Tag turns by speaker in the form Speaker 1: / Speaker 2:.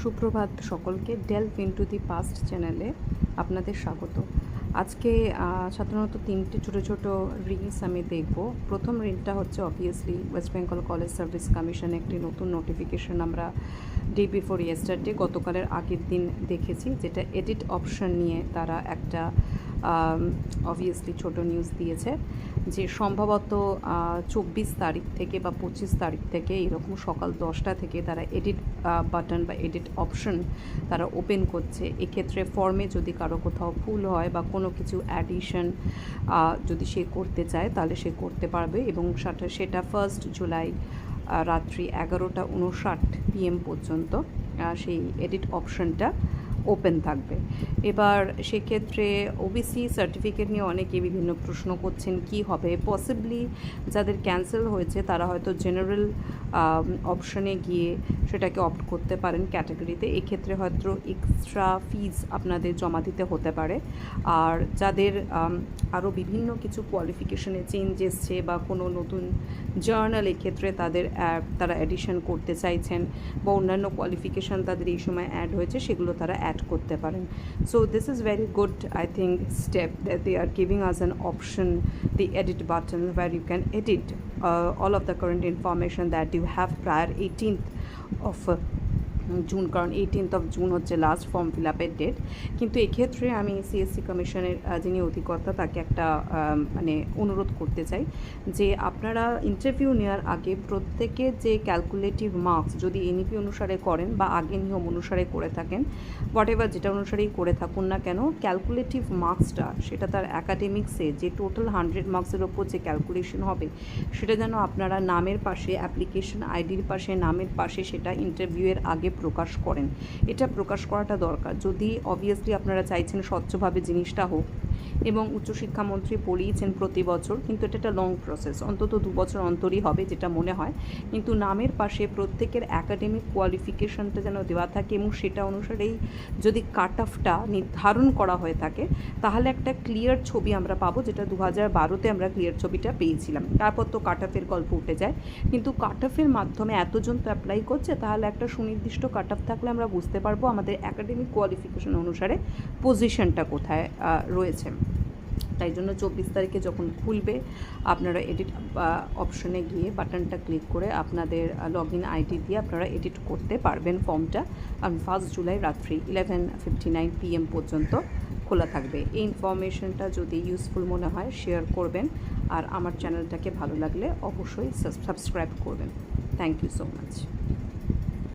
Speaker 1: সুপ্রভাত সকলকে। Delve into the past চ্যানেলে আপনাদের স্বাগত। আজকে সাধারণত তিনটে ছোটো ছোটো রিলস আমি দেখব। প্রথম রিলটা হচ্ছে obviously West Bengal college service commission একটি নতুন নোটিফিকেশন আমরা ডে বিফোর ইয়েস্টারডে গতকালের আগের দিন দেখেছি, যেটা এডিট অপশন নিয়ে তারা একটা অবভিয়াসলি ছোটো নিউজ দিয়েছে যে সম্ভবত 24 তারিখ থেকে বা 25 তারিখ থেকে এরকম সকাল 10টা থেকে তারা এডিট বাটন বা এডিট অপশন তারা ওপেন করছে। এক্ষেত্রে ফর্মে যদি কারো কোথাও ভুল হয় বা কোনো কিছু অ্যাডিশন যদি সে করতে চায় তাহলে সে করতে পারবে, এবং সেটা 1 জুলাই রাত্রি 11:59 PM পর্যন্ত সেই এডিট অপশনটা ওপেন থাকবে। এবার সেক্ষেত্রে ওবিসি সার্টিফিকেট নিয়ে অনেকে বিভিন্ন প্রশ্ন করছেন কি হবে। পসিবলি যাদের ক্যান্সেল হয়েছে তারা হয়তো জেনারেল অপশনে গিয়ে সেটাকে অপ্ট করতে পারেন ক্যাটাগরিতে। এক্ষেত্রে হয়তো এক্সট্রা ফিজ আপনাদের জমা দিতে হতে পারে। আর যাদের আরও বিভিন্ন কিছু কোয়ালিফিকেশনে চেঞ্জ এসছে বা কোনো নতুন জার্নাল এক্ষেত্রে তারা অ্যাডিশন করতে চাইছেন বা অন্যান্য কোয়ালিফিকেশান তাদের এই সময় অ্যাড হয়েছে সেগুলো তারা অ্যাড করতে পারেন। So this is very good, I think, step that they are giving us an option, the edit button, where you can edit all of the current information that you have prior 18th of June, কারণ 18th of June হচ্ছে last form fill আপের date. কিন্তু এক্ষেত্রে আমি CSC কমিশনের যিনি অধিকর্তা তাকে একটা অনুরোধ করতে চাই যে আপনারা ইন্টারভিউ নেওয়ার আগে প্রত্যেকে যে ক্যালকুলেটিভ মার্কস যদি এনইপি অনুসারে করেন বা আগের নিয়ম অনুসারে করে থাকেন, হোয়াট এভার যেটা অনুসারেই করে থাকুন না কেন, ক্যালকুলেটিভ মার্কসটা সেটা তার অ্যাকাডেমিক্সে যে টোটাল 100 মার্কসের ওপর যে ক্যালকুলেশন হবে সেটা যেন আপনারা নামের পাশে, অ্যাপ্লিকেশন আইডির পাশে, নামের পাশে সেটা ইন্টারভিউয়ের আগে প্রকাশ করেন। এটা প্রকাশ করাটা দরকার যদি অবভিয়াসলি আপনারা চাইছেন স্বচ্ছভাবে জিনিসটা হোক, এবং উচ্চশিক্ষামন্ত্রী বলিয়েছেন প্রতি বছর, কিন্তু এটা একটা লং প্রসেস, অন্তত 2 বছর অন্তরই হবে যেটা মনে হয়। কিন্তু নামের পাশে প্রত্যেকের অ্যাকাডেমিক কোয়ালিফিকেশনটা যেন দেওয়া থাকে, এবং সেটা অনুসারেই যদি কাট অফটা নির্ধারণ করা হয়ে থাকে তাহলে একটা ক্লিয়ার ছবি আমরা পাবো, যেটা 2012-তে আমরা ক্লিয়ার ছবিটা পেয়েছিলাম। তারপর তো কাট অফের গল্প উঠে যায়, কিন্তু কাট অফের মাধ্যমে এতজন তো অ্যাপ্লাই করছে, তাহলে একটা সুনির্দিষ্ট কাট অফ থাকলে আমরা বুঝতে পারবো আমাদের অ্যাকাডেমিক কোয়ালিফিকেশন অনুসারে পজিশনটা কোথায় রয়েছে। তাই জন্য 24 তারিখে যখন খুলবে আপনারা এডিট অপশনে গিয়ে বাটনটা ক্লিক করে আপনাদের লগ ইন আইডি দিয়ে আপনারা এডিট করতে পারবেন ফর্মটা। আর 1 জুলাই রাত্রি 11:59 PM পর্যন্ত খোলা থাকবে। এই ইনফরমেশনটা যদি ইউজফুল মনে হয় শেয়ার করবেন, আর আমার চ্যানেলটাকে ভালো লাগলে অবশ্যই সাবস্ক্রাইব করবেন। Thank you so much.